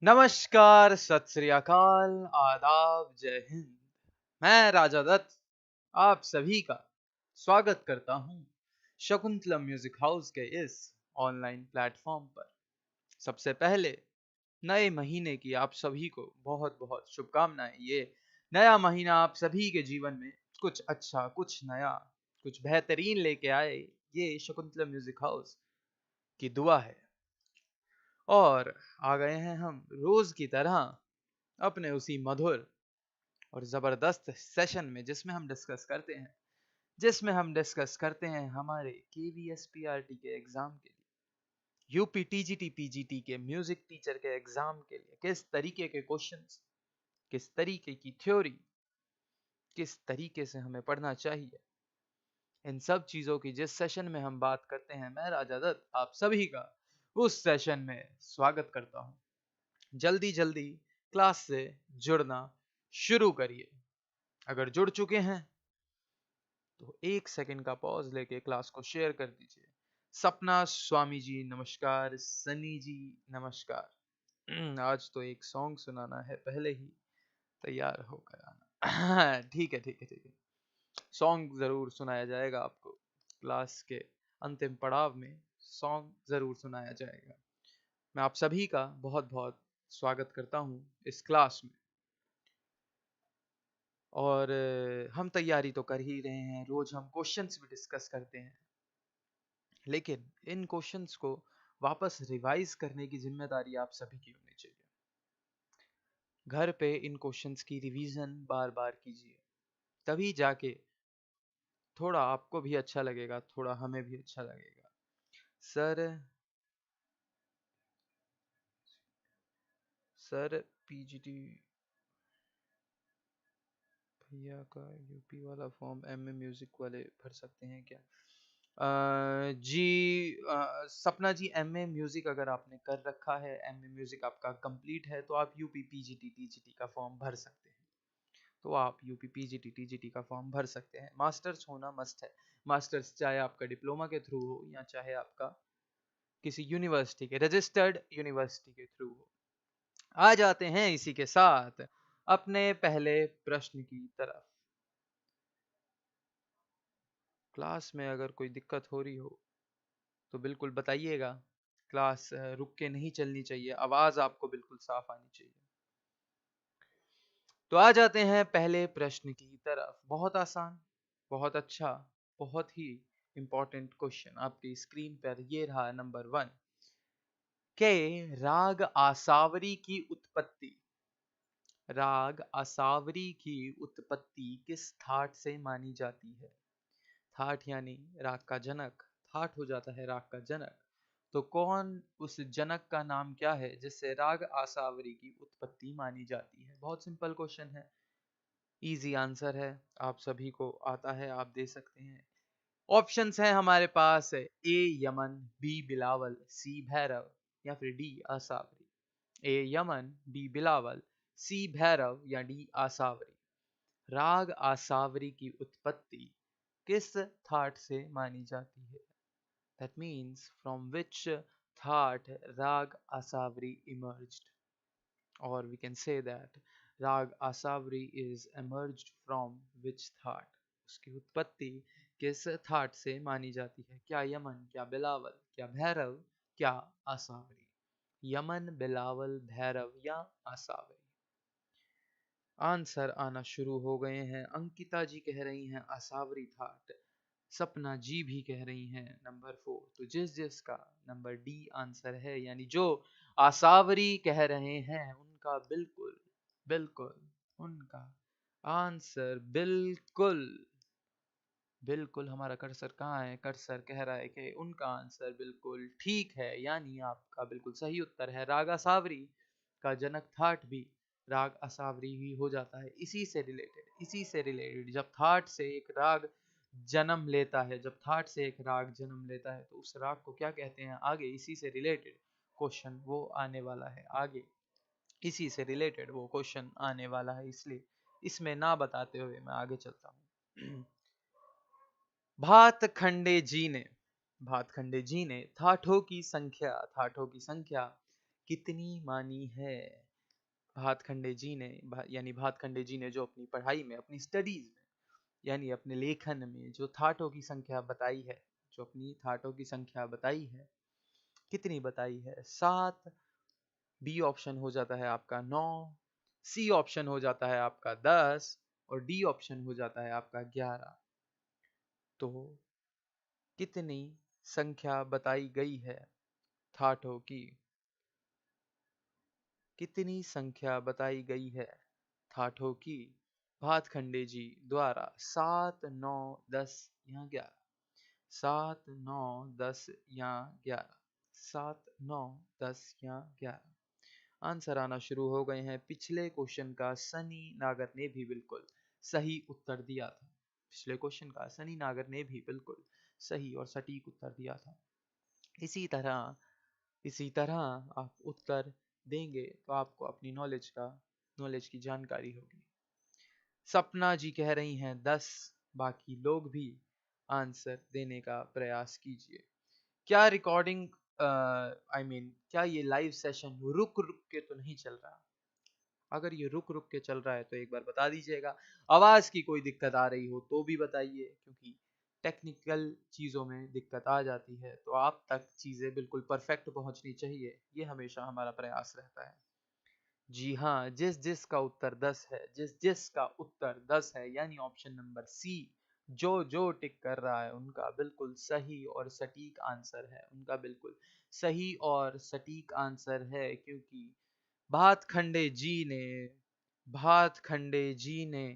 नमस्कार, सत श्री अकाल, आदाब, जय हिंद। मैं राजा दत्त आप सभी का स्वागत करता हूं शकुंतला म्यूजिक हाउस के इस ऑनलाइन प्लेटफॉर्म पर। सबसे पहले नए महीने की आप सभी को बहुत बहुत शुभकामनाएं। ये नया महीना आप सभी के जीवन में कुछ अच्छा, कुछ नया, कुछ बेहतरीन लेके आए, ये शकुंतला म्यूजिक हाउस की दुआ है। और आ गए हैं हम रोज की तरह अपने उसी मधुर और ज़बरदस्त सेशन में जिसमें हम डिस्कस करते हैं हमारे KVSPRT के एग्ज़ाम के लिए, यूपी TGT PGT के म्यूज़िक टीचर के एग्ज़ाम के लिए किस तरीके के क्वेश्चंस, किस तरीके की थ्योरी, किस तरीके से हमें पढ़ना चाहिए, इन सब चीज़ों की जिस सेशन में हम बात करते हैं, मैं राजा दत्त आप सभी का उस सेशन में स्वागत करता हूँ। जल्दी जल्दी क्लास से जुड़ना शुरू करिए। अगर जुड़ चुके हैं तो 1 सेकंड का पॉज लेके क्लास को शेयर कर दीजिए। सपना स्वामी जी नमस्कार, सनी जी नमस्कार। आज तो एक सॉन्ग सुनाना है, पहले ही तैयार होकर आना। ठीक है ठीक है ठीक है, सॉन्ग जरूर सुनाया जाएगा आपको। क्लास के अंतिम पड़ाव में सॉन्ग जरूर सुनाया जाएगा। मैं आप सभी का बहुत बहुत स्वागत करता हूँ इस क्लास में। और हम तैयारी तो कर ही रहे हैं, रोज हम क्वेश्चंस भी डिस्कस करते हैं, लेकिन इन क्वेश्चंस को वापस रिवाइज करने की जिम्मेदारी आप सभी की होनी चाहिए। घर पे इन क्वेश्चंस की रिवीजन बार बार कीजिए, तभी जाके थोड़ा आपको भी अच्छा लगेगा, थोड़ा हमें भी अच्छा लगेगा। सर सर पीजीटी भैया का यूपी वाला फॉर्म एमए म्यूजिक वाले भर सकते हैं क्या? जी सपना जी, एमए म्यूजिक अगर आपने कर रखा है, एमए म्यूजिक आपका कंप्लीट है, तो आप यूपी पीजीटी टीजीटी का फॉर्म भर सकते हैं। तो आप यूपी पीजीटी टीजीटी का फॉर्म भर सकते हैं। मास्टर्स होना मस्ट है। मास्टर्स चाहे आपका डिप्लोमा के थ्रू हो या चाहे आपका किसी यूनिवर्सिटी के, रजिस्टर्ड यूनिवर्सिटी के थ्रू हो। आ जाते हैं इसी के साथ अपने पहले प्रश्न की तरफ। क्लास में अगर कोई दिक्कत हो रही हो तो बिल्कुल बताइएगा। क्लास रुक के नहीं चलनी चाहिए, आवाज आपको बिल्कुल साफ आनी चाहिए। तो आ जाते हैं पहले प्रश्न की तरफ। बहुत आसान, बहुत अच्छा, बहुत ही इंपॉर्टेंट क्वेश्चन आपकी स्क्रीन पर ये रहा। नंबर 1 के राग आसावरी की उत्पत्ति, राग आसावरी की उत्पत्ति किस थाट से मानी जाती है? थाट यानी राग का जनक, थाट हो जाता है राग का जनक। तो कौन, उस जनक का नाम क्या है जिससे राग आसावरी की उत्पत्ति मानी जाती है? बहुत सिंपल क्वेश्चन है, इजी आंसर है, आप सभी को आता है, आप दे सकते हैं। ऑप्शंस हैं हमारे पास, ए यमन, बी बिलावल, सी भैरव या फिर डी आसावरी। ए यमन, बी बिलावल, सी भैरव या डी आसावरी। राग आसावरी की उत्पत्ति किस थाट से मानी जाती है? That means from which thought Rag Asavri emerged, or we can say that Rag Asavri is emerged from which thought? उसकी उत्पत्ति किस थाट से मानी जाती है? क्या यमन, क्या बिलावल, क्या भैरव, क्या आसावरी? यमन, बिलावल, भैरव या आसावरी? आंसर आना शुरू हो गए हैं। अंकिता जी कह रही हैं आसावरी थाट, सपना जी भी कह रही हैं नंबर 4। तो जिस जिसका नंबर डी आंसर है, यानी जो आसावरी कह रहे हैं, उनका बिल्कुल बिल्कुल, उनका आंसर बिल्कुल बिल्कुल। हमारा कर्सर कहाँ है? कर्सर कह रहा है कि उनका आंसर बिल्कुल ठीक है, यानी आपका बिल्कुल सही उत्तर है। राग असावरी का जनक थाट भी राग असावरी ही हो जाता है। इसी से रिलेटेड जब थाट से एक राग जन्म लेता है, जब थाट से एक राग जन्म लेता है, तो उस राग को क्या कहते हैं? आगे इसी से रिलेटेड क्वेश्चन वो आने वाला है, आगे इसी से रिलेटेड वो क्वेश्चन आने वाला है, इसलिए इसमें ना बताते हुए मैं आगे चलता हूँ। भातखंडे जी ने थाटों की संख्या कितनी मानी है? भातखंडे जी ने यानी भातखंडे जी ने जो अपनी पढ़ाई में, अपनी स्टडीज में, यानी अपने लेखन में जो थाटों की संख्या बताई है, जो अपनी थाटों की संख्या बताई है, कितनी बताई है? 7, बी ऑप्शन हो जाता है आपका 9, सी ऑप्शन हो जाता है आपका 10 और डी ऑप्शन हो जाता है आपका 11। तो कितनी संख्या बताई गई है थाटों की? कितनी संख्या बताई गई है थाटों की भातखंडे जी द्वारा? 7, 9, 10 या 11? 7, 9, 10 या 11? 7, 9, 10 या 11? आंसर आना शुरू हो गए हैं। पिछले क्वेश्चन का सनी नागर ने भी बिल्कुल सही उत्तर दिया था। पिछले क्वेश्चन का सनी नागर ने भी बिल्कुल सही और सटीक उत्तर दिया था। इसी तरह आप उत्तर देंगे तो आपको अपनी नॉलेज की जानकारी होगी। सपना जी कह रही हैं 10, बाकी लोग भी आंसर देने का प्रयास कीजिए। क्या रिकॉर्डिंग क्या ये लाइव सेशन रुक रुक के तो नहीं चल रहा? अगर ये रुक रुक के चल रहा है तो एक बार बता दीजिएगा। आवाज की कोई दिक्कत आ रही हो तो भी बताइए, क्योंकि टेक्निकल चीज़ों में दिक्कत आ जाती है तो आप तक चीज़ें बिल्कुल परफेक्ट पहुंचनी चाहिए, ये हमेशा हमारा प्रयास रहता है। जी हाँ, जिस जिस का उत्तर 10 है, जिस जिस का उत्तर 10 है, यानी ऑप्शन नंबर सी, जो जो टिक कर रहा है उनका बिल्कुल सही और सटीक आंसर है। उनका बिल्कुल सही और सटीक आंसर है, क्योंकि भातखंडे जी ने भातखंडे जी ने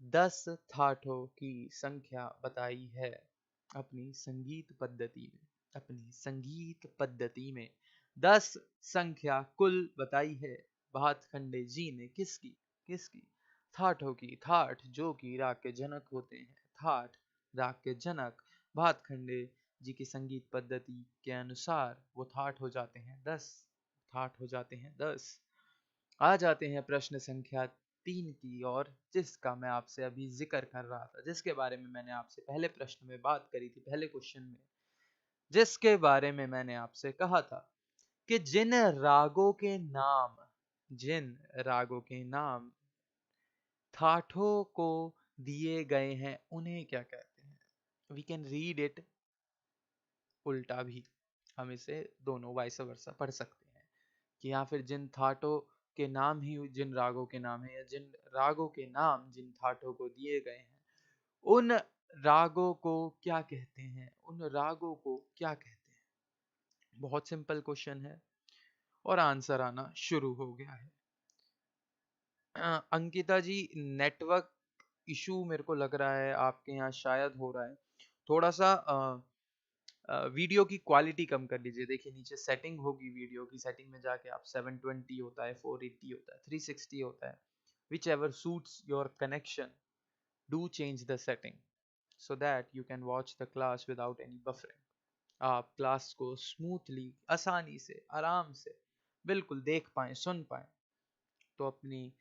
10 थाटों की संख्या बताई है अपनी संगीत पद्धति में। अपनी संगीत पद्धति में 10 संख्या कुल बताई है भातखंडे जी ने। किसकी? किसकी? थाटों की। थाट जो कि राग के जनक होते हैं। थाट राग के जनक भातखंडे जी की संगीत पद्धति के अनुसार वो थाट हो जाते हैं 10। थाट हो जाते हैं 10। आ जाते हैं प्रश्न संख्या 3 की ओर, जिसका मैं आपसे अभी जिक्र कर रहा था, जिसके बारे में मैंने आपसे पहले प्रश्न में बात करी थी, पहले क्वेश्चन में, जिसके बारे में मैंने आपसे कहा था कि जिन रागों के नाम थाटों को दिए गए हैं उन्हें क्या कहते हैं? वी कैन रीड इट उल्टा भी, हम इसे दोनों वाइस वर्सा पढ़ सकते हैं कि या फिर जिन थाटों के नाम ही जिन रागों के नाम है, या जिन रागों के नाम जिन थाटों को दिए गए हैं उन रागों को क्या कहते हैं? उन रागों को क्या कहते हैं? बहुत सिंपल क्वेश्चन है और आंसर आना शुरू हो गया है। अंकिता जी, नेटवर्क इशू मेरे को लग रहा है आपके यहाँ शायद हो रहा है। थोड़ा सा वीडियो की क्वालिटी कम कर लीजिए। देखिए नीचे सेटिंग होगी, वीडियो की सेटिंग में जाके आप 720 होता है, 480 होता है, 360 होता है, which ever suits your connection, do change the setting so that you can watch the class without any buffering। आप क्लास को स्मूथली, आसानी से, आराम से बिल्कुल देख पाएँ, सुन पाएँ। तो अपनी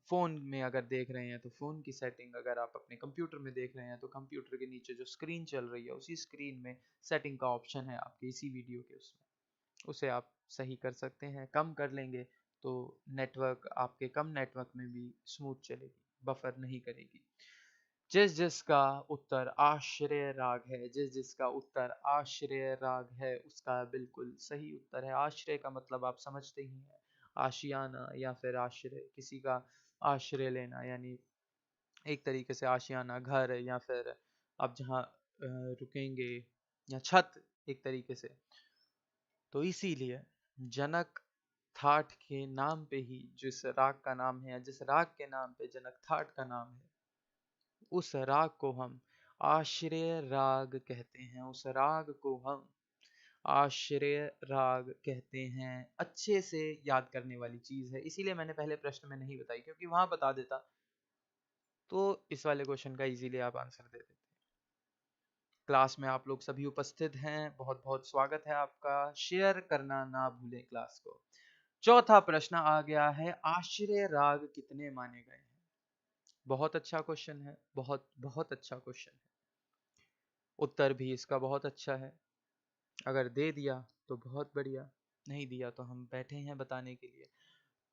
फ़ोन में अगर देख रहे हैं तो फ़ोन की सेटिंग, अगर आप अपने कंप्यूटर में देख रहे हैं तो कंप्यूटर के नीचे जो स्क्रीन चल रही है उसी स्क्रीन में सेटिंग का ऑप्शन है आपके इसी वीडियो के, उसमें उसे आप सही कर सकते हैं। कम कर लेंगे तो नेटवर्क आपके कम नेटवर्क में भी स्मूथ चलेगी, बफर नहीं करेगी। जिस जिसका उत्तर आश्रय राग है, जिस जिसका उत्तर आश्रय राग है, उसका बिल्कुल सही उत्तर है। आश्रय का मतलब आप समझते ही हैं, आशियाना या फिर आश्रय, किसी का आश्रय लेना, यानी एक तरीके से आशियाना घर, या फिर आप जहाँ रुकेंगे, या छत एक तरीके से। तो इसीलिए जनक थाट के नाम पे ही जिस राग का नाम है, या जिस राग के नाम पे जनक थाट का नाम है, उस राग को हम आश्रय राग कहते हैं। उस राग को हम आश्रय राग कहते हैं। अच्छे से याद करने वाली चीज है, इसीलिए मैंने पहले प्रश्न में नहीं बताई, क्योंकि वहां बता देता तो इस वाले क्वेश्चन का इजीली आप आंसर दे देते। क्लास में आप लोग सभी उपस्थित हैं, बहुत बहुत स्वागत है आपका। शेयर करना ना भूलें क्लास को। चौथा प्रश्न आ गया है, आश्रय राग कितने माने गए हैं? बहुत अच्छा क्वेश्चन है, बहुत बहुत अच्छा क्वेश्चन है। उत्तर भी इसका बहुत अच्छा है, अगर दे दिया तो बहुत बढ़िया। नहीं दिया तो हम बैठे हैं बताने के लिए।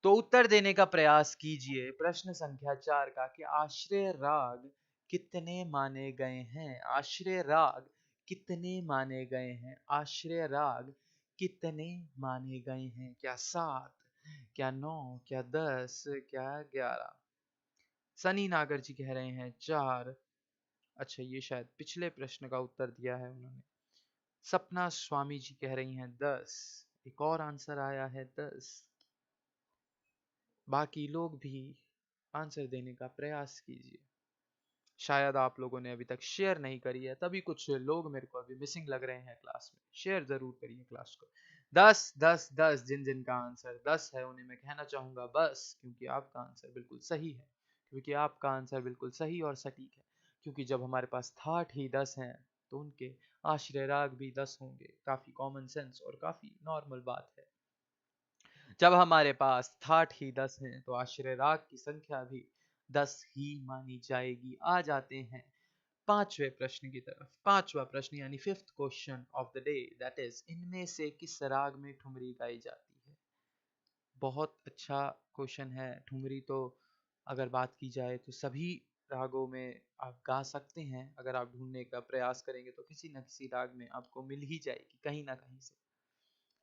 तो उत्तर देने का प्रयास कीजिए प्रश्न संख्या 4 का कि आश्रय राग कितने माने गए हैं। आश्रय राग कितने माने गए हैं। आश्रय राग कितने माने गए हैं। क्या 7, क्या 9, क्या 10, क्या 11। सनी नागर जी कह रहे हैं 4। अच्छा, ये शायद पिछले प्रश्न का उत्तर दिया है उन्होंने। सपना स्वामी जी कह रही हैं 10। एक और आंसर आया है 10। बाकी लोग भी आंसर देने का प्रयास कीजिए। शायद आप लोगों ने अभी तक शेयर नहीं करी है, तभी कुछ लोग मेरे को अभी मिसिंग लग रहे हैं क्लास में। शेयर जरूर करिए क्लास को। 10 10 10 जिन जिन का आंसर 10 है उन्हें मैं कहना चाहूंगा बस, क्योंकि आपका आंसर बिल्कुल सही है। क्योंकि आपका आंसर बिल्कुल सही और सटीक है। क्योंकि जब हमारे पास थाट ही 10 हैं तो उनके आश्रय राग भी 10 होंगे। काफी कॉमन सेंस और काफी नॉर्मल बात है। जब हमारे पास थाट ही 10 हैं तो आश्रय राग की संख्या भी 10 ही मानी जाएगी। आ जाते हैं पांचवें प्रश्न की तरफ। पांचवा प्रश्न यानी fifth question of the day, that is इनमें से किस राग में ठुमरी गाई जाती है। बहुत अच्छा क्वेश्चन है। ठुमरी तो अगर बात की जाए तो सभी रागों में आप गा सकते हैं। अगर आप ढूंढने का प्रयास करेंगे तो किसी न किसी राग में आपको मिल ही जाएगी कहीं ना कहीं से।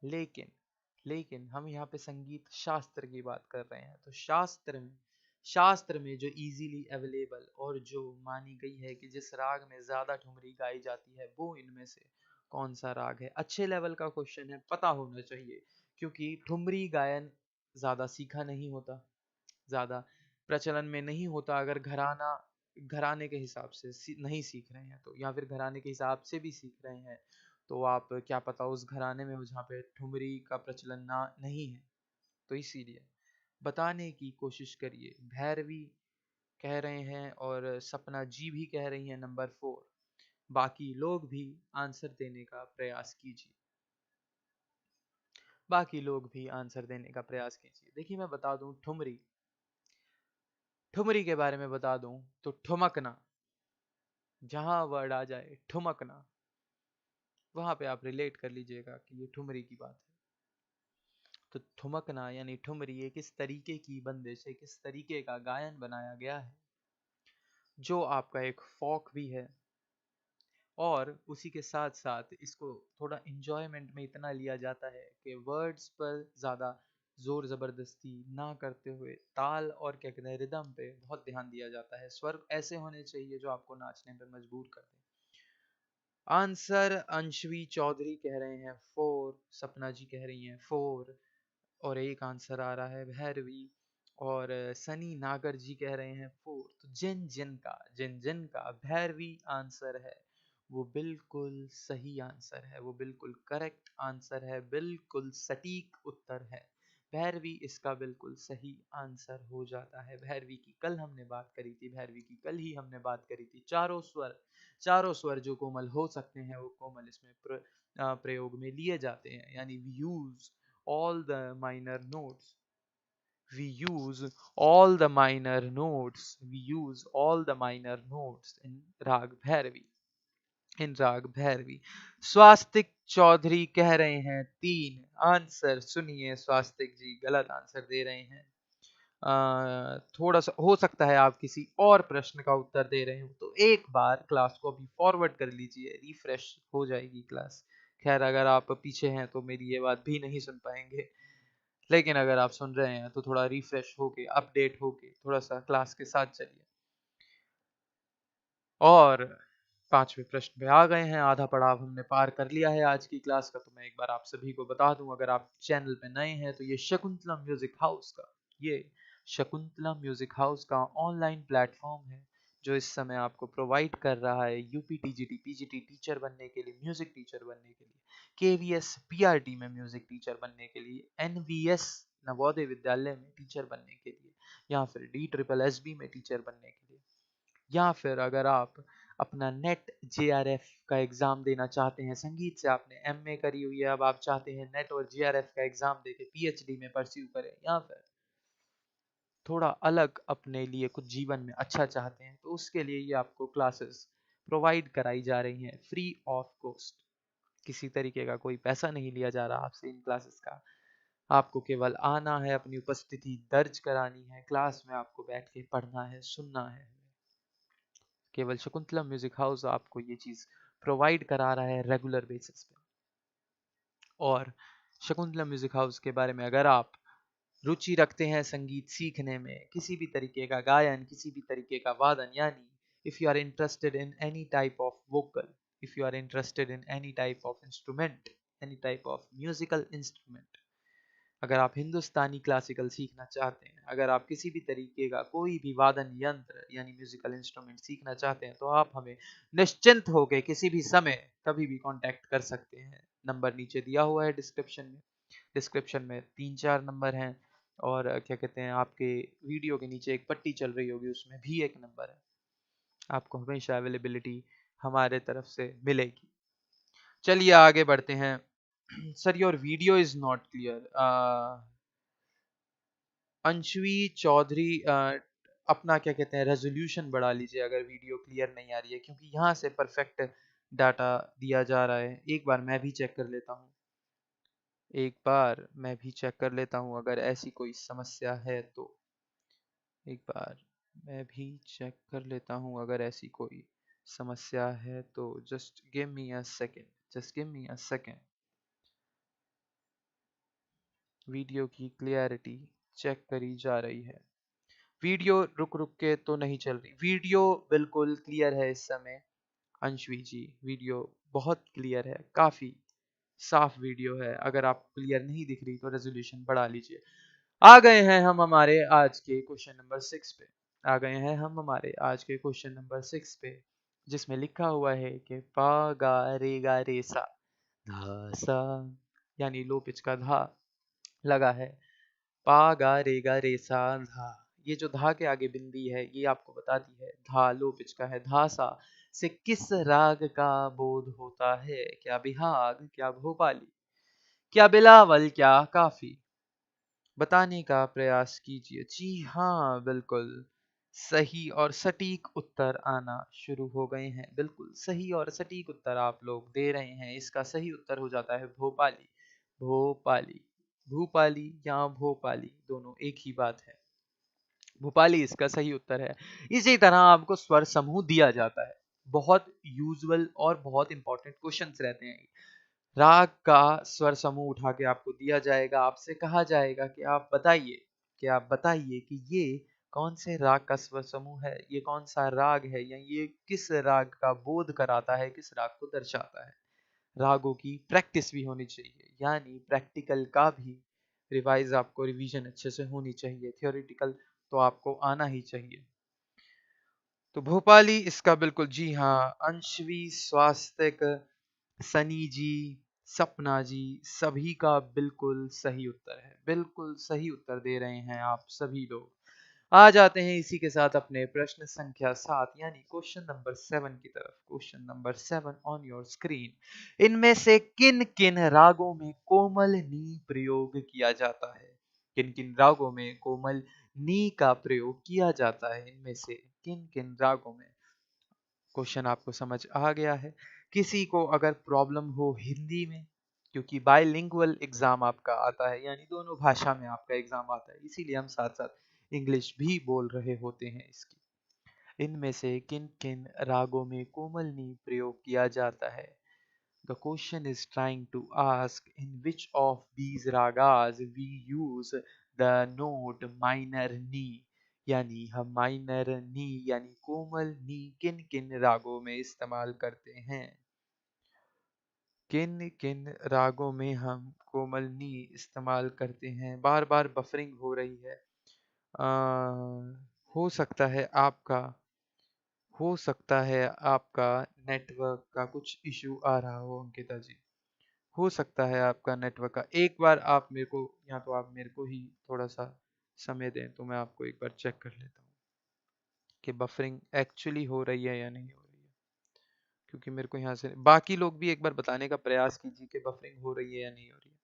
लेकिन लेकिन हम यहाँ पे संगीत शास्त्र की बात कर रहे हैं, तो शास्त्र में जो इजीली अवेलेबल और जो मानी गई है कि जिस राग में ज्यादा ठुमरी गाई जाती है वो इनमें से कौन सा राग है। अच्छे लेवल का क्वेश्चन है, पता होना चाहिए। क्योंकि ठुमरी गायन ज्यादा सीखा नहीं होता, ज्यादा प्रचलन में नहीं होता। अगर घराने के हिसाब से नहीं सीख रहे हैं तो, या फिर घराने के हिसाब से भी सीख रहे हैं तो आप क्या पता उस घराने में जहाँ पे ठुमरी का प्रचलन ना नहीं है, तो इसीलिए बताने की कोशिश करिए। भैरवी कह रहे हैं और सपना जी भी कह रही हैं नंबर 4। बाकी लोग भी आंसर देने का प्रयास कीजिए। बाकी लोग भी आंसर देने का प्रयास कीजिए। देखिए मैं बता दूं ठुमरी के बारे में बता दूं तो ठुमकना, जहां वर्ड आ जाए ठुमकना, वहां पे आप रिलेट कर लीजिएगा कि ये ठुमरी की बात है। तो ठुमकना यानी ठुमरी एक इस तरीके की बंदिश, एक इस तरीके का गायन बनाया गया है जो आपका एक फोक भी है। और उसी के साथ साथ इसको थोड़ा इंजॉयमेंट में इतना लिया जाता है कि वर्ड्स पर ज़्यादा जोर ज़बरदस्ती ना करते हुए ताल और क्या कहते हैं रिदम पे बहुत ध्यान दिया जाता है। स्वर ऐसे होने चाहिए जो आपको नाचने पे मजबूर कर दें। आंसर अंशवी चौधरी कह रहे हैं 4, सपना जी कह रही हैं 4, और एक आंसर आ रहा है भैरवी और सनी नागर जी कह रहे हैं 4। तो जिन जिन का भैरवी आंसर है वो बिल्कुल सही आंसर है, वो बिल्कुल करेक्ट आंसर है, बिल्कुल सटीक उत्तर है। भैरवी इसका बिल्कुल सही आंसर हो जाता है। भैरवी की कल हमने बात करी थी, भैरवी की कल ही हमने बात करी थी। चारों स्वर जो कोमल हो सकते हैं वो कोमल इसमें प्रयोग में लिए जाते हैं। यानी we use all the minor notes we use all the minor notes in राग भैरवी। स्वास्तिक चौधरी कह रहे हैं 3। आंसर सुनिए, स्वास्तिक जी गलत आंसर दे रहे हैं। थोड़ा सा हो सकता है आप किसी और प्रश्न का उत्तर दे रहे हो, तो एक बार क्लास को अभी फॉरवर्ड कर लीजिए, रिफ्रेश हो जाएगी क्लास। खैर अगर आप पीछे हैं तो मेरी ये बात भी नहीं सुन पाएंगे, लेकिन अगर आप सुन रहे हैं तो थोड़ा रिफ्रेश होके अपडेट होके थोड़ा सा क्लास के साथ चलिए। और पांचवें प्रश्न पे आ गए हैं, आधा पड़ाव हमने पार कर लिया है आज की क्लास का। तो मैं एक बार आप सभी को बता दूं, अगर आप चैनल पे नए हैं तो ये शकुंतला म्यूजिक हाउस का ऑनलाइन प्लेटफॉर्म है जो इस समय आपको प्रोवाइड कर रहा है यूपी टीजीटी पीजीटी टीचर बनने के लिए, म्यूजिक टीचर बनने के लिए, केवीएस पीआरटी में म्यूजिक टीचर बनने के लिए, एनवीएस नवोदय विद्यालय में टीचर बनने के लिए, या फिर DSSB में टीचर बनने के लिए, या फिर अगर आप अपना नेट JRF का एग्जाम देना चाहते हैं। संगीत से आपने MA करी हुई है, अब आप चाहते हैं नेट और JRF का एग्जाम देके PhD में परस्यू करें, या फिर थोड़ा अलग अपने लिए कुछ जीवन में अच्छा चाहते हैं, तो उसके लिए ये आपको क्लासेस प्रोवाइड कराई जा रही हैं फ्री ऑफ कॉस्ट। किसी तरीके का कोई पैसा नहीं लिया जा रहा आपसे इन क्लासेस का। आपको केवल आना है, अपनी उपस्थिति दर्ज करानी है, क्लास में आपको बैठ के पढ़ना है, सुनना है। केवल शकुंतला म्यूजिक हाउस आपको ये चीज़ प्रोवाइड करा रहा है रेगुलर बेसिस पे। और शकुंतला म्यूजिक हाउस के बारे में अगर आप रुचि रखते हैं संगीत सीखने में, किसी भी तरीके का गायन, किसी भी तरीके का वादन, यानी if you are interested in any type of vocal, if you are interested in any type of instrument, any type of musical instrument, अगर आप हिंदुस्तानी क्लासिकल सीखना चाहते हैं, अगर आप किसी भी तरीके का कोई भी वादन यंत्र यानी म्यूजिकल इंस्ट्रूमेंट सीखना चाहते हैं, तो आप हमें निश्चिंत होकर किसी भी समय कभी भी कांटेक्ट कर सकते हैं। नंबर नीचे दिया हुआ है डिस्क्रिप्शन में। डिस्क्रिप्शन में 3-4 नंबर हैं, और क्या कहते हैं, आपके वीडियो के नीचे एक पट्टी चल रही होगी, उसमें भी एक नंबर है। आपको हमेशा अवेलेबिलिटी हमारे तरफ से मिलेगी। चलिए आगे बढ़ते हैं। Sir your video is not clear. Anshvi Chaudhary, अपना क्या कहते हैं रेजोल्यूशन बढ़ा लीजिए अगर वीडियो क्लियर नहीं आ रही है, क्योंकि यहाँ से परफेक्ट डाटा दिया जा रहा है। एक बार मैं भी चेक कर लेता हूँ, एक बार मैं भी चेक कर लेता हूँ अगर ऐसी कोई समस्या है तो। एक बार मैं भी चेक कर लेता हूँ अगर ऐसी कोई समस्या है तो। Just give me a second, just give me a second. Video की क्लियरिटी चेक करी जा रही है। वीडियो रुक रुक के तो नहीं चल रही, वीडियो बिल्कुल क्लियर है इस समय। अंशवी जी, वीडियो बहुत क्लियर है, काफी साफ वीडियो है। अगर आपको क्लियर नहीं दिख रही तो रेजोल्यूशन बढ़ा लीजिए। आ गए हैं हम हमारे आज के क्वेश्चन नंबर 6 पे। आ गए हैं हम हमारे आज के क्वेश्चन नंबर 6 पे, जिसमें लिखा हुआ है कि पा गा रे सा धा सा, यानी लो पिच का धा लगा है। पा गा रे सा धा, ये जो धा के आगे बिंदी है ये आपको बताती है धा लो पिच का है। धा सा से किस राग का बोध होता है? क्या बिहाग, क्या भोपाली, क्या बिलावल, क्या काफी? बताने का प्रयास कीजिए। जी हाँ, बिल्कुल सही और सटीक उत्तर आना शुरू हो गए हैं। बिल्कुल सही और सटीक उत्तर आप लोग दे रहे हैं। इसका सही उत्तर हो जाता है भोपाली। भोपाली, भूपाली या भोपाली दोनों एक ही बात है। भोपाली इसका सही उत्तर है। इसी तरह आपको स्वर समूह दिया जाता है। बहुत यूजुअल और बहुत इंपॉर्टेंट क्वेश्चंस रहते हैं। राग का स्वर समूह उठा के आपको दिया जाएगा, आपसे कहा जाएगा कि आप बताइए, कि ये कौन से राग का स्वर समूह है, ये कौन सा राग है, या ये किस राग का बोध कराता है, किस राग को दर्शाता है। रागों की प्रैक्टिस भी होनी चाहिए, यानी प्रैक्टिकल का भी रिवाइज, आपको रिवीजन अच्छे से होनी चाहिए। थियोरिटिकल तो आपको आना ही चाहिए। तो भोपाली इसका बिल्कुल, जी हाँ, अंशवी, स्वास्तिक, सनी जी, सपना जी, सभी का बिल्कुल सही उत्तर है। बिल्कुल सही उत्तर दे रहे हैं आप सभी लोग। आ जाते हैं इसी के साथ अपने प्रश्न संख्या 7 यानी क्वेश्चन नंबर 7 की तरफ। Question number 7 on your screen. इनमें से किन किन रागों में कोमल नी प्रयोग किया जाता है? किन किन रागों में कोमल नी का प्रयोग किया जाता है? इनमें से किन किन रागों में? क्वेश्चन आपको समझ आ गया है। किसी को अगर प्रॉब्लम हो हिंदी में, क्योंकि बाइलिंगुअल एग्जाम आपका आता है, यानी दोनों भाषा में आपका एग्जाम आता है, इसीलिए हम साथ साथ इंग्लिश भी बोल रहे होते हैं इसकी। इनमें से किन किन रागों में कोमल नी प्रयोग किया जाता है? The question is trying to ask in which of these ragas we use the note minor ni, यानी हम माइनर नी यानी कोमल नी किन किन रागों में इस्तेमाल करते हैं? किन किन रागों में हम कोमल नी इस्तेमाल करते हैं? बार बार बफरिंग हो रही है। हो सकता है आपका हो सकता है आपका नेटवर्क का कुछ इशू आ रहा हो अंकिता जी। हो सकता है आपका नेटवर्क का। एक बार आप मेरे को, या तो आप मेरे को ही थोड़ा सा समय दें तो मैं आपको एक बार चेक कर लेता हूँ कि बफरिंग एक्चुअली हो रही है या नहीं हो रही है। क्योंकि मेरे को यहाँ से, बाकी लोग भी एक बार बताने का प्रयास कीजिए कि बफरिंग हो रही है या नहीं हो रही है।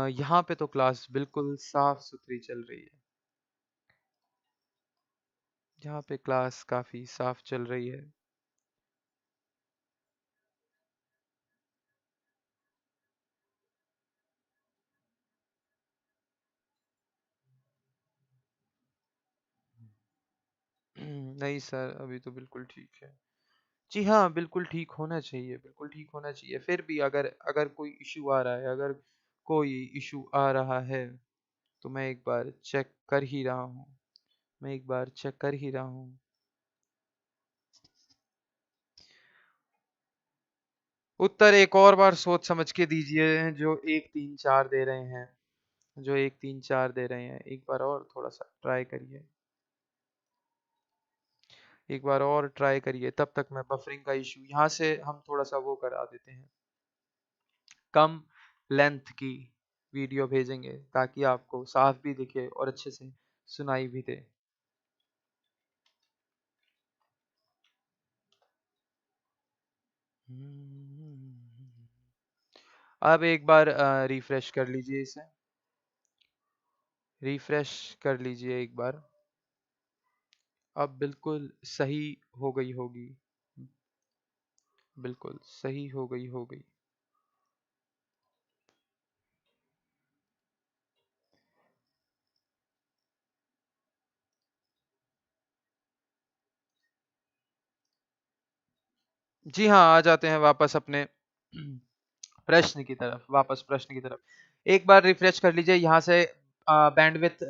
यहाँ पे तो क्लास बिल्कुल साफ सुथरी चल रही है। यहाँ पे क्लास काफी साफ चल रही है। नहीं सर, अभी तो बिल्कुल ठीक है। जी हाँ, बिल्कुल ठीक होना चाहिए, बिल्कुल ठीक होना चाहिए। फिर भी अगर अगर कोई इशू आ रहा है, अगर कोई इशू आ रहा है, तो मैं एक बार चेक कर ही रहा हूँ। मैं एक बार चेक कर ही रहा हूँ। उत्तर एक और बार सोच समझ के दीजिए, जो 1 3 4 दे रहे हैं। जो 1 3 4 दे रहे हैं, एक बार और थोड़ा सा ट्राई करिए। एक बार और ट्राई करिए, तब तक मैं बफरिंग का इशू यहाँ से हम थोड़ा सा वो करा देते हैं। कम लेंथ की वीडियो भेजेंगे ताकि आपको साफ भी दिखे और अच्छे से सुनाई भी दे। अब एक बार रिफ्रेश कर लीजिए इसे। रिफ्रेश कर लीजिए एक बार। अब बिल्कुल सही हो गई होगी। बिल्कुल सही हो गई होगी। जी हाँ, आ जाते हैं वापस अपने प्रश्न की तरफ। वापस प्रश्न की तरफ एक बार रिफ्रेश कर लीजिए। यहाँ से बैंडविथ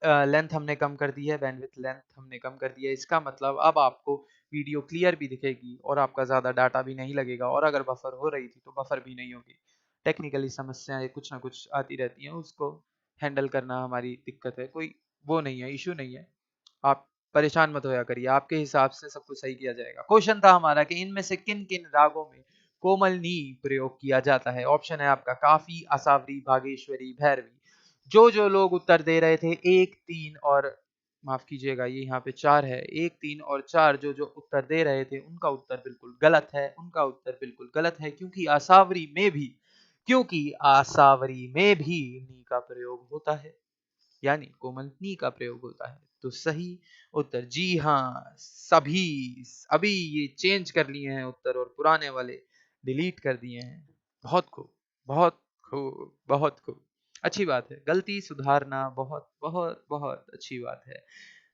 लेंथ हमने कम कर दी है। बैंडविथ लेंथ हमने कम कर दी है। इसका मतलब अब आपको वीडियो क्लियर भी दिखेगी और आपका ज़्यादा डाटा भी नहीं लगेगा, और अगर बफर हो रही थी तो बफर भी नहीं होगी। टेक्निकली समस्याएं कुछ ना कुछ आती रहती हैं, उसको हैंडल करना हमारी दिक्कत है। कोई वो नहीं है, इशू नहीं है। आप परेशान मत होया करिए, आपके हिसाब से सब कुछ सही किया जाएगा। क्वेश्चन था हमारा कि इनमें से किन किन रागों में कोमल नी प्रयोग किया जाता है। ऑप्शन है आपका काफी, असावरी, भागेश्वरी, भैरवी। जो जो लोग उत्तर दे रहे थे 1 3 और माफ कीजिएगा, ये यहाँ पे 4 है। 1 3 और 4 जो जो उत्तर दे रहे थे उनका उत्तर बिल्कुल गलत है। उनका उत्तर बिल्कुल गलत है, क्योंकि आसावरी में भी नी का प्रयोग होता है, यानी कोमल नी का प्रयोग होता है। तो सही उत्तर जी हाँ, सभी अभी ये चेंज कर लिए हैं उत्तर, और पुराने वाले डिलीट कर दिए हैं। बहुत खूब, बहुत खूब, बहुत खूब। अच्छी बात है, गलती सुधारना बहुत बहुत बहुत अच्छी बात है।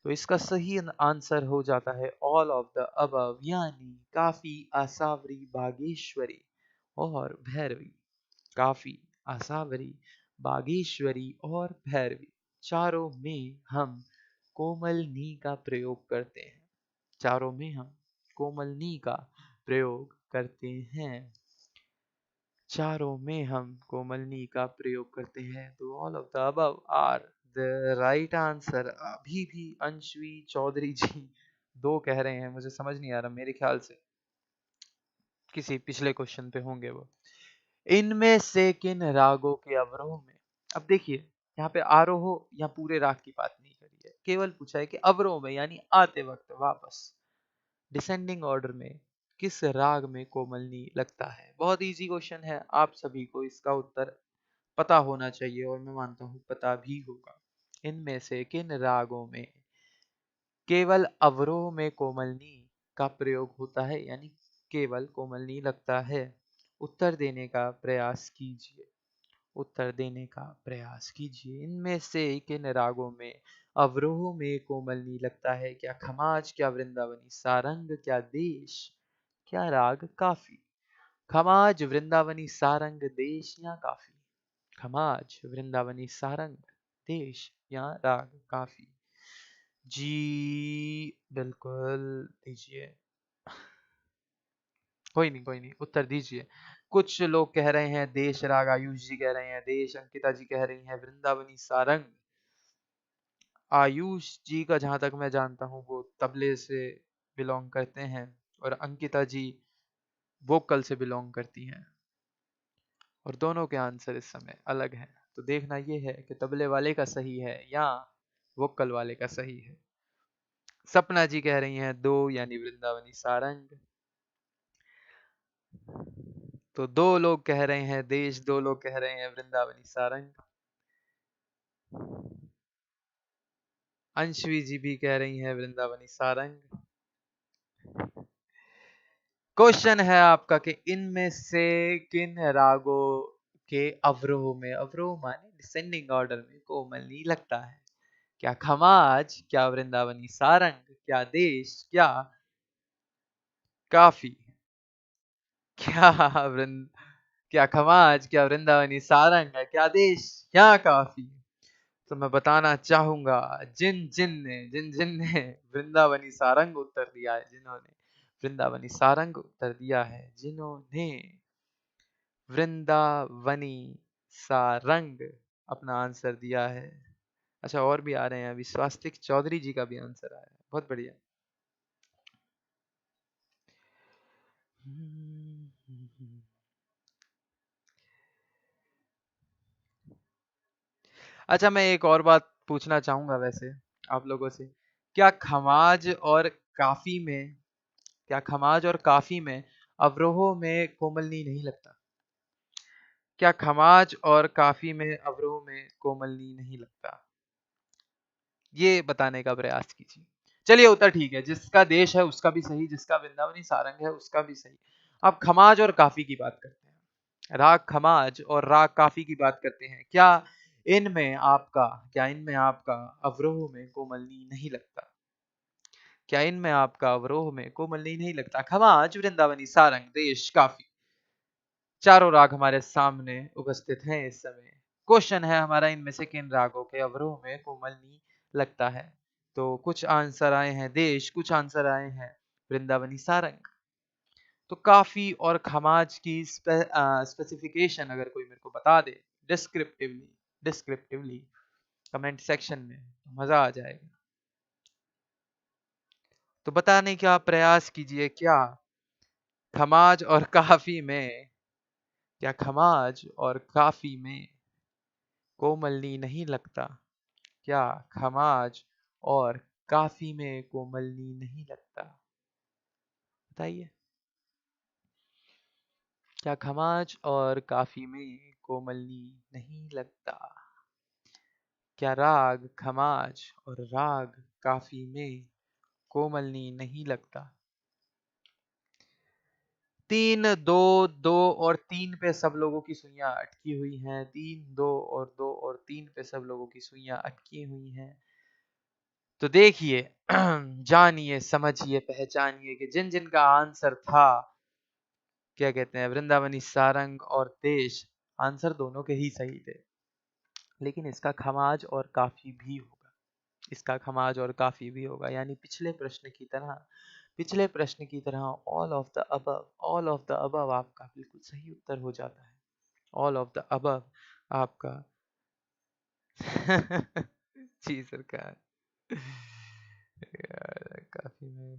तो इसका सही आंसर हो जाता है ऑल ऑफ द अबव, यानी काफी, आसावरी, बागेश्वरी और भैरवी। काफी, आसावरी, बागेश्वरी और भैरवी, चारों में हम कोमल नी का प्रयोग करते हैं। चारों में हम कोमल नी का प्रयोग करते हैं। चारों में हम कोमल नी का प्रयोग करते हैं। तो all of the above are the right answer. अभी भी अंशवी चौधरी जी दो कह रहे हैं, मुझे समझ नहीं आ रहा, मेरे ख्याल से किसी पिछले क्वेश्चन पे होंगे वो। इनमें से किन रागों के अवरोह में, अब देखिए यहाँ पे आरोह या पूरे राग की बात नहीं करी है, केवल पूछा है कि अवरोह में यानी आते वक्त वापस डिसेंडिंग ऑर्डर में किस राग में कोमलनी लगता है। बहुत इजी क्वेश्चन है, आप सभी को इसका उत्तर पता होना चाहिए, और मैं मानता हूँ पता भी होगा। इनमें से किन रागों में केवल अवरोह में कोमलनी का प्रयोग होता है, यानी केवल कोमलनी लगता है। उत्तर देने का प्रयास कीजिए। उत्तर देने का प्रयास कीजिए। इनमें से किन रागों में अवरोह में कोमलनी लगता है? क्या खमाज, क्या वृंदावनी सारंग, क्या देश, क्या राग काफी? खमाज, वृंदावनी सारंग, देश या काफी? खमाज, वृंदावनी सारंग, देश या राग काफी? जी बिल्कुल दीजिए। कोई नहीं, कोई नहीं, उत्तर दीजिए। कुछ लोग कह रहे हैं देश राग, आयुष जी कह रहे हैं देश, अंकिता जी कह रही हैं वृंदावनी सारंग। आयुष जी का जहां तक मैं जानता हूँ वो तबले से बिलोंग करते हैं, और अंकिता जी वोकल से बिलोंग करती हैं, और दोनों के आंसर इस समय अलग हैं। तो देखना ये है कि तबले वाले का सही है या वोकल वाले का सही है। सपना जी कह रही हैं दो, यानी वृंदावनी सारंग। तो दो लोग कह रहे हैं देश, दो लोग कह रहे हैं वृंदावनी सारंग। अंशवी जी भी कह रही हैं वृंदावनी सारंग। क्वेश्चन है आपका कि इनमें से किन रागों के अवरोह में, अवरोह माने डिसेंडिंग ऑर्डर में, कोमल नहीं लगता है? क्या खमाज, क्या वृंदावनी सारंग, क्या देश, क्या काफी? क्या वृंद क्या खमाज, क्या वृंदावनी सारंग है, क्या देश, क्या काफी? तो मैं बताना चाहूंगा, जिन जिन ने वृंदावनी सारंग उत्तर दिया है, जिन्होंने वृंदावनी सारंग उत्तर दिया है, जिन्होंने वृंदावनी सारंग अपना आंसर दिया है। अच्छा, और भी आ रहे हैं, अभी स्वास्तिक चौधरी जी का भी आंसर आया है, बहुत बढ़िया। अच्छा, मैं एक और बात पूछना चाहूंगा वैसे आप लोगों से, क्या खमाज और काफी में, क्या खमाज और काफी में अवरोह में कोमलनी नहीं लगता? क्या खमाज और काफी में अवरोह में कोमलनी नहीं लगता? ये बताने का प्रयास कीजिए। चलिए, उत्तर ठीक है, जिसका देश है उसका भी सही, जिसका वृंदावनी सारंग है उसका भी सही। अब खमाज और काफी की बात करते हैं, राग खमाज और राग काफी की बात करते हैं। क्या इनमें आपका अवरोह में कोमलनी नहीं लगता? क्या इनमें आपका अवरोह में कोमलनी नहीं लगता? खमाज, वृंदावनी सारंग, देश, काफी, चारों राग हमारे सामने उपस्थित हैं इस समय। क्वेश्चन है हमारा, इनमें से किन रागों के अवरोह में कोमलनी लगता है? तो कुछ आंसर आए हैं देश, कुछ आंसर आए हैं वृंदावनी सारंग। तो काफी और खमाज की स्पेसिफिकेशन अगर कोई मेरे को बता दे डिस्क्रिप्टिवली, डिस्क्रिप्टिवली कमेंट सेक्शन में, तो मजा आ जाएगा। तो बताने का प्रयास कीजिए, क्या खमाज और काफी में, क्या खमाज और काफी में कोमलनी नहीं लगता? क्या खमाज और काफी में कोमलनी नहीं लगता? बताइए, क्या खमाज और काफी में कोमलनी नहीं लगता? क्या राग खमाज और राग काफी में कोमलनी नहीं लगता? 3 2 2 और 3 पे सब लोगों की सुइयां अटकी हुई हैं। 3 2 और 2 और 3 पे सब लोगों की सुइयां अटकी हुई हैं। तो देखिए, जानिए, समझिए, पहचानिए कि जिन जिन का आंसर था, क्या कहते हैं, वृंदावनी सारंग और देश, आंसर दोनों के ही सही थे, लेकिन इसका खमाज और काफी भी होगा, इसका खमाज और काफी भी होगा। यानी पिछले प्रश्न की तरह ऑल ऑफ द अबव आपका बिल्कुल सही उत्तर हो जाता है। ऑल ऑफ द अबव आपका जी सरकार, यार काफी में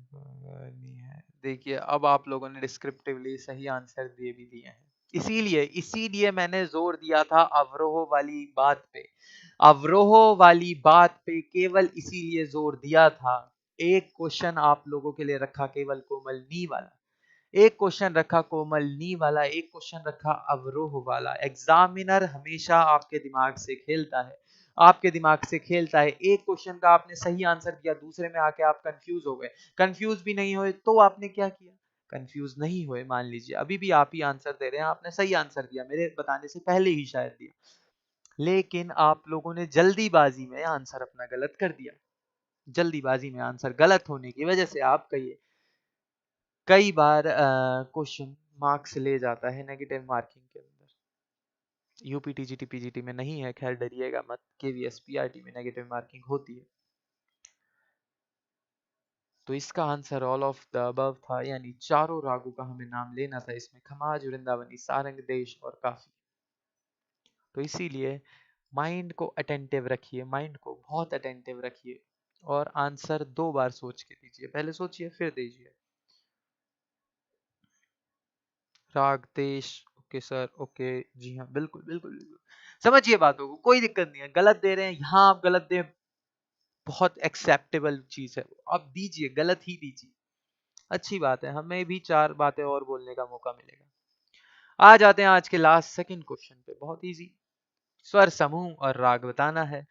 नहीं है। देखिए, अब आप लोगों ने डिस्क्रिप्टिवली सही आंसर दिए भी दिए हैं, इसीलिए इसीलिए मैंने जोर दिया था अवरोह वाली बात पे, अवरोह वाली बात पे केवल इसीलिए जोर दिया था। एक क्वेश्चन आप लोगों के लिए रखा केवल कोमल नी वाला, एक क्वेश्चन रखा कोमल नी वाला, एक क्वेश्चन रखा अवरोह वाला। एग्जामिनर हमेशा आपके दिमाग से खेलता है, आपके दिमाग से खेलता है। एक क्वेश्चन का आपने सही आंसर दिया, दूसरे में आके आप कंफ्यूज हो गए, कंफ्यूज भी नहीं हुए तो आपने क्या किया? कंफ्यूज नहीं हुए, मान लीजिए अभी भी आप ही आंसर दे रहे हैं, आपने सही आंसर दिया, मेरे बताने से पहले ही शायद दिया, लेकिन आप लोगों ने जल्दीबाजी में आंसर अपना गलत कर दिया। जल्दीबाजी में आंसर गलत होने की वजह से आप कई बार क्वेश्चन मार्क्स ले जाता है नेगेटिव मार्किंग के अंदर। यूपी टीजीटी पीजीटी में नहीं है, खैर डरिएगा मत, केवीएस पीआरटी में नेगेटिव मार्किंग होती है। तो इसका answer all of the above था, यानी चारों रागों का हमें नाम लेना था इसमें, खमाज, वृंदावनी सारंग, देश और काफी। तो इसीलिए माइंड को अटेंटिव रखिए, माइंड को बहुत अटेंटिव रखिए, और आंसर 2 बार सोच के दीजिए, पहले सोचिए फिर दीजिए। राग, देश, ओके सर, ओके, जी हाँ, बिल्कुल बिल्कुल बिल्कुल, समझिए बातों को, कोई दिक्कत नहीं है, गलत दे रहे हैं यहाँ आप गलत दे, बहुत एक्सेप्टेबल चीज है, आप दीजिए, गलत ही दीजिए, अच्छी बात है, हमें भी 4 बातें और बोलने का मौका मिलेगा। आ जाते हैं आज के लास्ट सेकंड क्वेश्चन पे, बहुत इजी। स्वर समूह और राग बताना है।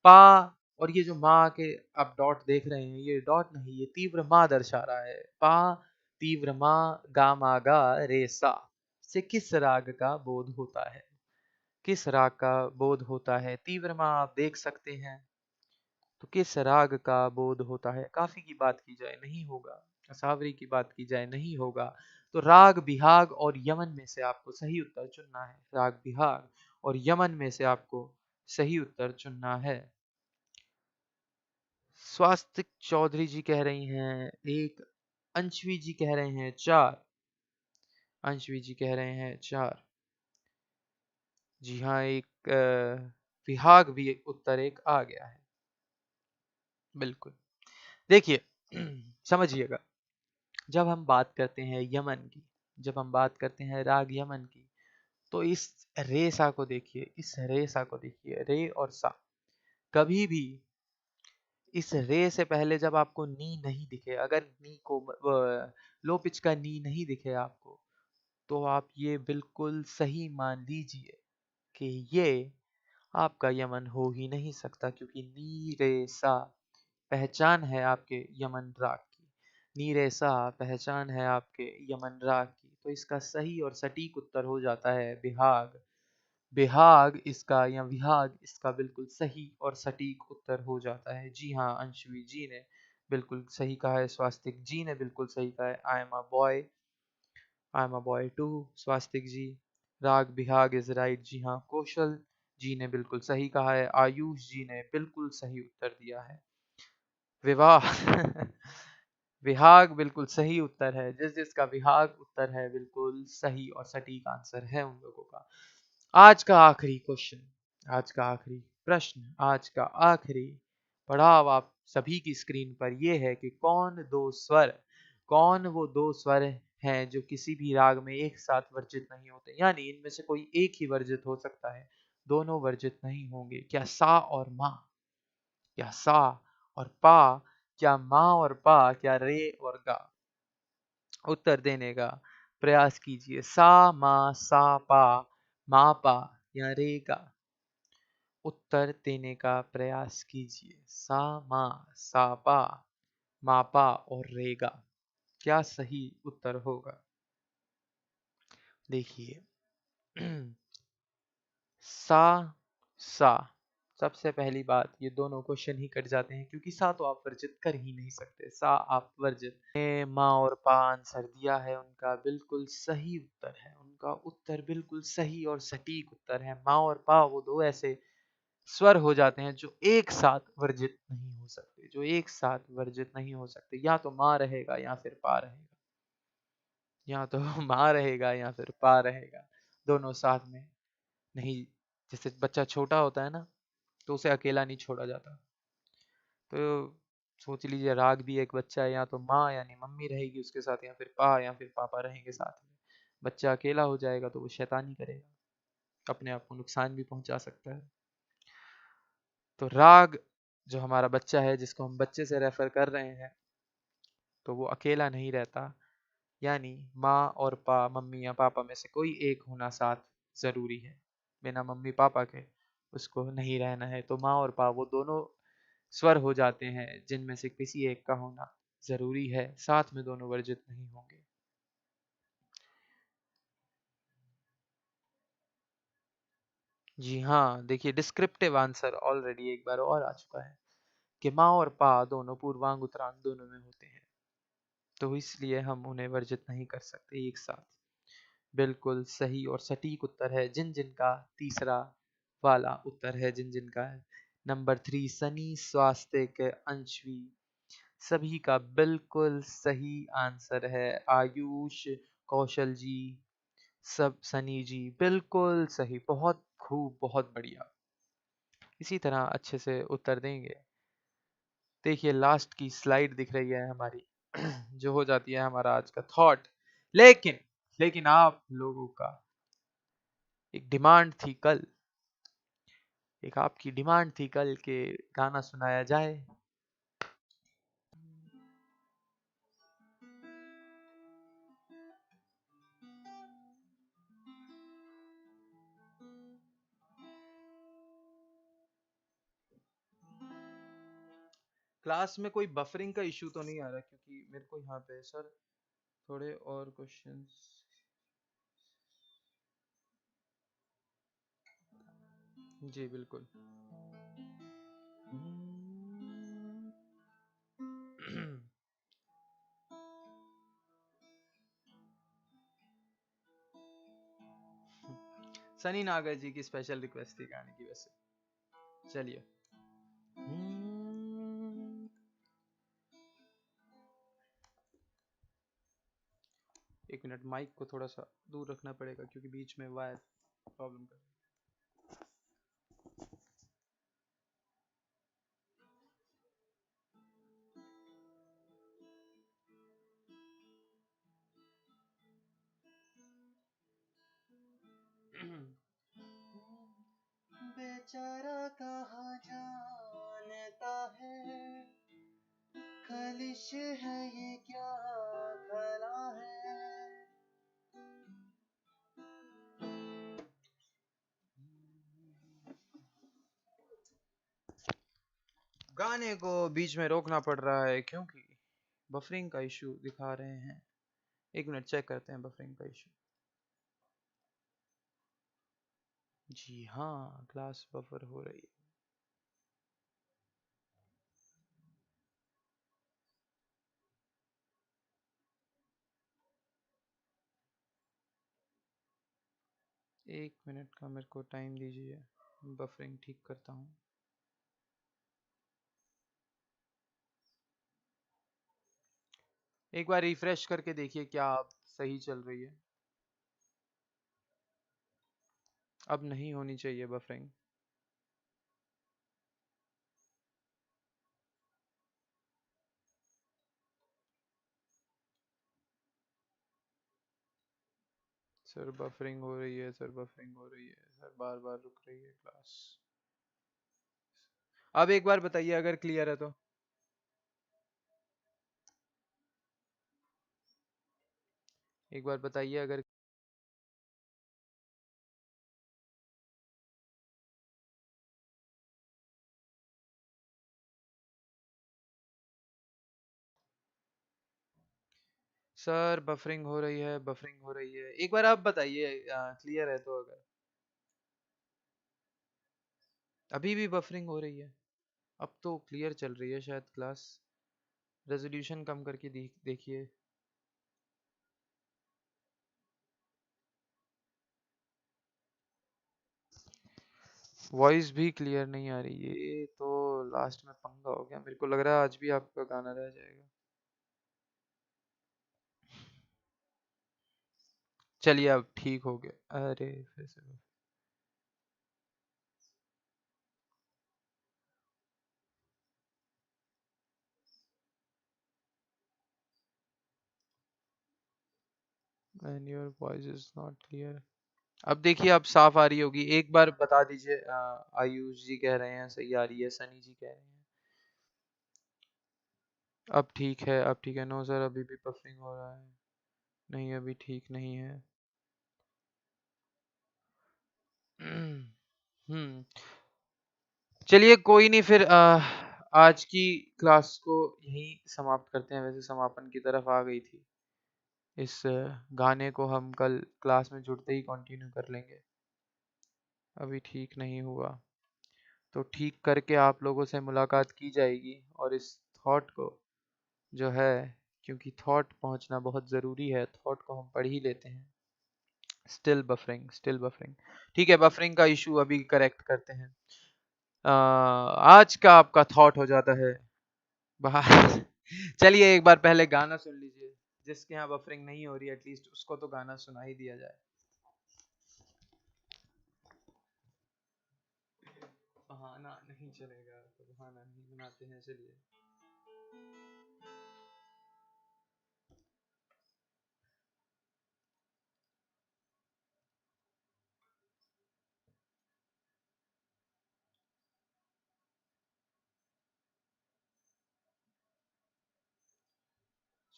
पा, और ये जो माँ के आप डॉट देख रहे हैं, ये डॉट नहीं, ये तीव्र माँ दर्शा रहा है। पा तीव्र माँ गा मा गा रे सा से किस राग का बोध होता है? किस राग का बोध होता है? तीव्र माँ आप देख सकते हैं, तो किस राग का बोध होता है? काफी की बात की जाए नहीं होगा, असावरी की बात की जाए नहीं होगा। तो राग बिहाग और यमन में से आपको सही उत्तर चुनना है। राग बिहाग और यमन में से आपको सही उत्तर चुनना है। स्वास्तिक चौधरी जी कह रही हैं एक, अंशवी जी कह रहे हैं 4, अंशवी जी कह रहे हैं 4। जी हाँ, एक विभाग भी एक उत्तर एक आ गया है। बिल्कुल। देखिए समझिएगा, जब हम बात करते हैं यमन की, जब हम बात करते हैं राग यमन की, तो इस रेसा को देखिए, इस रेसा को देखिए, रे और सा। कभी भी इस रे से पहले जब आपको नी नहीं दिखे, अगर नी को लो पिच का नी नहीं दिखे आपको, तो आप ये बिल्कुल सही मान लीजिए कि ये आपका यमन हो ही नहीं सकता, क्योंकि नी रे सा पहचान है आपके यमन राग की। नी रे सा पहचान है आपके यमन राग की। तो इसका सही और सटीक उत्तर हो जाता है बिहाग। बिहाग इसका या विहाग इसका बिल्कुल सही और सटीक उत्तर हो जाता है। जी हाँ, अंशवी जी ने बिल्कुल सही कहा है, स्वास्तिक जी ने बिल्कुल सही कहा है। I am a boy, I am a boy too, Swastik ji. Raag Bihag is right. जी हाँ, कौशल जी ने बिल्कुल सही कहा है। आयुष जी ने बिल्कुल सही उत्तर दिया है। विवाह विहाग बिल्कुल सही उत्तर है। जिस जिसका विहाग उत्तर है बिल्कुल सही और सटीक आंसर है उन लोगों का। आज का आखिरी क्वेश्चन, आज का आखिरी प्रश्न, आज का आखिरी पड़ाव आप सभी की स्क्रीन पर यह है कि कौन वो दो स्वर हैं जो किसी भी राग में एक साथ वर्जित नहीं होते, यानी इनमें से कोई एक ही वर्जित हो सकता है, दोनों वर्जित नहीं होंगे। क्या सा और मा, क्या सा और पा, क्या माँ और पा, क्या रे और गा? उत्तर देने का प्रयास कीजिए। सा मा सा पा, मा पा या रे गा? उत्तर देने का प्रयास कीजिए। सा मा सा पा, मा पा और रे गा, क्या सही उत्तर होगा? देखिए सा सा, सबसे पहली बात, ये दोनों क्वेश्चन ही कट जाते हैं, क्योंकि सा तो आप वर्जित कर ही नहीं सकते। सा आप वर्जित माँ और पा आंसर दिया है, उनका बिल्कुल सही उत्तर है। उनका उत्तर बिल्कुल सही और सटीक उत्तर है। माँ और पा वो दो ऐसे स्वर हो जाते हैं जो एक साथ वर्जित नहीं हो सकते, जो एक साथ वर्जित नहीं हो सकते। या तो माँ रहेगा या फिर पा रहेगा, या तो माँ रहेगा या फिर पा रहेगा, दोनों साथ में नहीं। जैसे बच्चा छोटा होता है ना, तो उसे अकेला नहीं छोड़ा जाता। तो सोच लीजिए राग भी एक बच्चा है, या तो माँ यानी मम्मी रहेगी उसके साथ, या फिर पा या फिर पापा रहेंगे साथ में। बच्चा अकेला हो जाएगा तो वो शैतानी करेगा, अपने आप को नुकसान भी पहुंचा सकता है। तो राग जो हमारा बच्चा है, जिसको हम बच्चे से रेफर कर रहे हैं, तो वो अकेला नहीं रहता, यानी माँ और पा, मम्मी या पापा में से कोई एक होना साथ जरूरी है। बिना मम्मी पापा के उसको नहीं रहना है। तो माँ और पा वो दोनों स्वर हो जाते हैं जिनमें से किसी एक का होना जरूरी है, साथ में दोनों वर्जित नहीं होंगे। जी हाँ, देखिए डिस्क्रिप्टिव आंसर ऑलरेडी एक बार और आ चुका है कि माँ और पा दोनों पूर्वांग उत्तरांग दोनों में होते हैं, तो इसलिए हम उन्हें वर्जित नहीं कर सकते एक साथ। बिल्कुल सही और सटीक उत्तर है जिन जिन का तीसरा वाला उत्तर है, जिन जिन का है। नंबर 3 सनी, स्वास्तिक, अंशवी, सभी का बिल्कुल सही आंसर है। आयुष, कौशल जी, सब, सनी जी बिल्कुल सही, बहुत खूब, बहुत बढ़िया। इसी तरह अच्छे से उत्तर देंगे। देखिए लास्ट की स्लाइड दिख रही है हमारी जो हो जाती है हमारा आज का थॉट। लेकिन लेकिन आप लोगों का एक डिमांड थी कल, एक आपकी डिमांड थी कल के गाना सुनाया जाए। क्लास में कोई बफरिंग का इशू तो नहीं आ रहा? क्योंकि मेरे को यहाँ पे सर थोड़े और क्वेश्चंस। जी बिल्कुल। सनी नागर जी की स्पेशल रिक्वेस्ट थी गाने की वैसे। चलिए। एक मिनट, माइक को थोड़ा सा दूर रखना पड़ेगा क्योंकि बीच में वायर प्रॉब्लम कर रही है। बेचारा कहाँ जानता है, खलिश है ये क्या खला है। गाने को बीच में रोकना पड़ रहा है क्योंकि बफरिंग का इशू दिखा रहे हैं। एक मिनट चेक करते हैं बफरिंग का इशू। जी हाँ, क्लास बफर हो रही है। एक मिनट का मेरे को टाइम दीजिए, बफरिंग ठीक करता हूँ। एक बार रिफ्रेश करके देखिए क्या आप सही चल रही है। अब नहीं होनी चाहिए बफरिंग। सर बफरिंग हो रही है, सर बफरिंग हो रही है, सर बार बार रुक रही है क्लास। अब एक बार बताइए अगर क्लियर है तो। एक बार बताइए अगर। सर बफरिंग हो रही है, बफरिंग हो रही है। एक बार आप बताइए क्लियर है तो। अगर अभी भी बफरिंग हो रही है, अब तो क्लियर चल रही है शायद क्लास। रेजोल्यूशन कम करके देखिए। वॉइस भी क्लियर नहीं आ रही है, ये तो लास्ट में पंगा हो गया। मेरे को लग रहा है आज भी आपका गाना रह जाएगा। चलिए अब ठीक हो गया। अरे फिर से and your voice is not clear। अब देखिए अब साफ आ रही होगी। एक बार बता दीजिए। आयुष जी कह रहे हैं सही आ रही है, सनी जी कह रहे हैं अब ठीक है, अब ठीक है। नो सर अभी भी बफरिंग हो रहा है। नहीं अभी ठीक नहीं है। हम्म। चलिए कोई नहीं, फिर आज की क्लास को यहीं समाप्त करते हैं। वैसे समापन की तरफ आ गई थी। इस गाने को हम कल क्लास में जुड़ते ही कंटिन्यू कर लेंगे। अभी ठीक नहीं हुआ तो ठीक करके आप लोगों से मुलाकात की जाएगी। और इस थॉट को जो है, क्योंकि थॉट पहुंचना बहुत ज़रूरी है, थॉट को हम पढ़ ही लेते हैं। Still buffering, still buffering. ठीक है, बफरिंग का इशू अभी करेक्ट करते हैं। आज का आपका थॉट हो जाता है बाहर। चलिए एक बार पहले गाना सुन लीजिए। जिसके यहाँ बफरिंग नहीं हो रही एटलीस्ट उसको तो गाना सुना ही दिया जाए। बहाना नहीं चलेगा तो बहाना नहीं बनाते हैं। चलिए।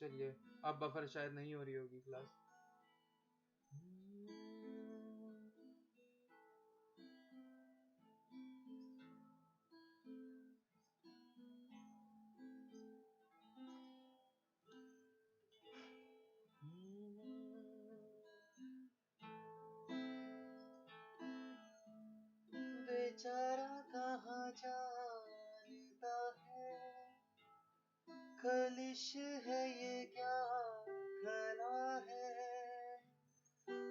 चलिए अब बफर शायद नहीं हो रही होगी क्लास। कलिश है ये क्या खला है,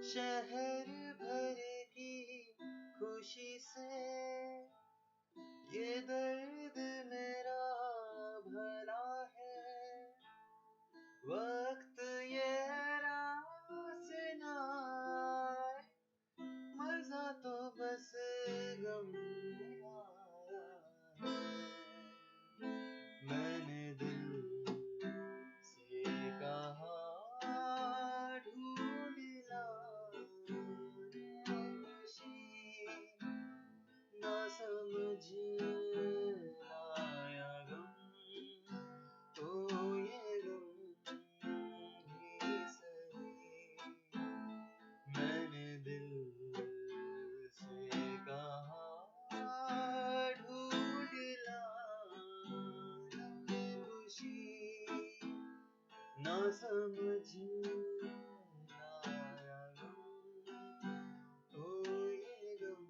शहर भर की खुशी से ये दर्द मेरा भला है, वक्त ये रास ना आए, मजा तो बस गम में आया है। मैंने दिल से कहा ढूंढ लाया खुशी, ना समझ लाया गम, तो ये गम ही सही। मैंने दिल से कहा ढूंढ लाया खुशी, ना समझ लाया गम, तो ये गम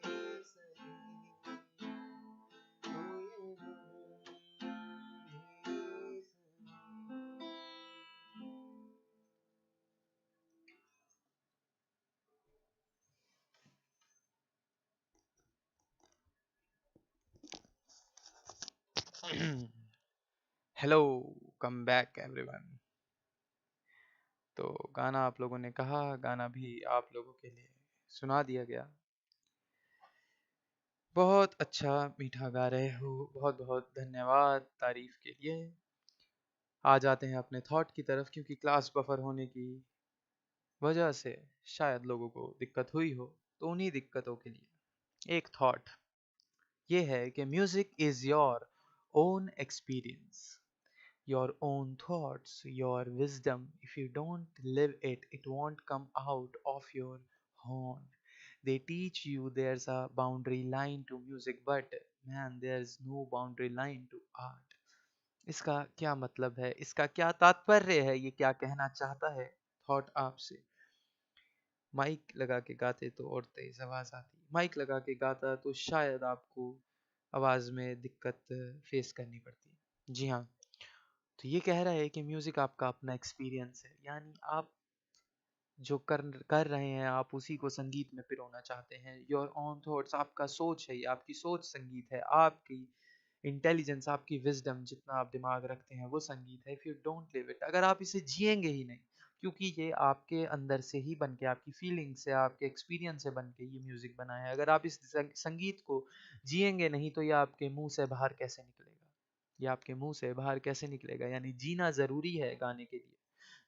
ही सही, तो ये गम ही सही। Hello, come back everyone. तो गाना आप लोगों ने कहा, गाना भी आप लोगों के लिए सुना दिया गया। बहुत अच्छा मीठा गा रहे हो, बहुत बहुत धन्यवाद तारीफ के लिए। आ जाते हैं अपने थॉट की तरफ, क्योंकि क्लास बफर होने की वजह से शायद लोगों को दिक्कत हुई हो, तो उन्हीं दिक्कतों के लिए एक थॉट ये है कि music is your own experience, your own thoughts, your wisdom. If you don't live it, it won't come out of your horn. They teach you there's a boundary line to music, but man, there's no boundary line to art. इसका क्या मतलब है, इसका क्या तात्पर्य है, ये क्या कहना चाहता है थॉट आपसे? माइक लगा के गाते तो और तेज आवाज आती, माइक लगा के गाता तो शायद आपको आवाज में दिक्कत फेस करनी पड़ती। जी हाँ, तो ये कह रहा है कि म्यूजिक आपका अपना एक्सपीरियंस है, यानी आप जो कर रहे हैं आप उसी को संगीत में पिरोना चाहते हैं। योर ओन थॉट्स, आपका सोच है, ये आपकी सोच संगीत है, आपकी इंटेलिजेंस, आपकी विजडम, जितना आप दिमाग रखते हैं वो संगीत है। If you don't live it, अगर आप इसे जिएंगे ही नहीं, क्योंकि ये आपके अंदर से ही बन के, आपकी फीलिंग से, आपके एक्सपीरियंस से बन के ये म्यूजिक बना है, अगर आप इस संगीत को जिएंगे नहीं तो ये आपके मुंह से बाहर कैसे निकलेगा? ये आपके मुंह से बाहर कैसे निकलेगा? यानी जीना जरूरी है गाने के लिए,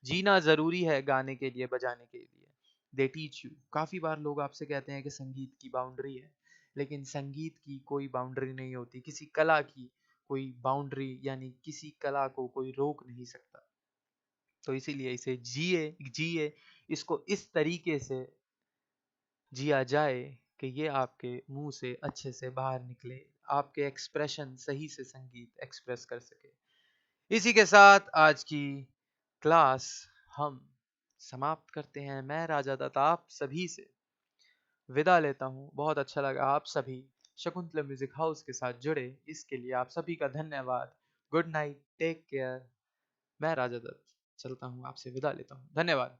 जीना जरूरी है गाने के लिए, बजाने के लिए। दे टीच यू, काफी बार लोग आपसे कहते हैं कि संगीत की बाउंड्री है, लेकिन संगीत की कोई बाउंड्री नहीं होती, किसी कला की कोई बाउंड्री, यानी किसी कला को कोई रोक नहीं सकता। तो इसीलिए इसे जिए जिए इसको इस तरीके से जिया जाए कि ये आपके मुंह से अच्छे से बाहर निकले, आपके एक्सप्रेशन सही से संगीत एक्सप्रेस कर सके। इसी के साथ आज की क्लास हम समाप्त करते हैं। मैं राजा दत्ता आप सभी से विदा लेता हूँ। बहुत अच्छा लगा आप सभी शकुंतला म्यूजिक हाउस के साथ जुड़े, इसके लिए आप सभी का धन्यवाद। Good night, take care. मैं राजा दत्त चलता हूँ, आपसे विदा लेता हूँ। धन्यवाद।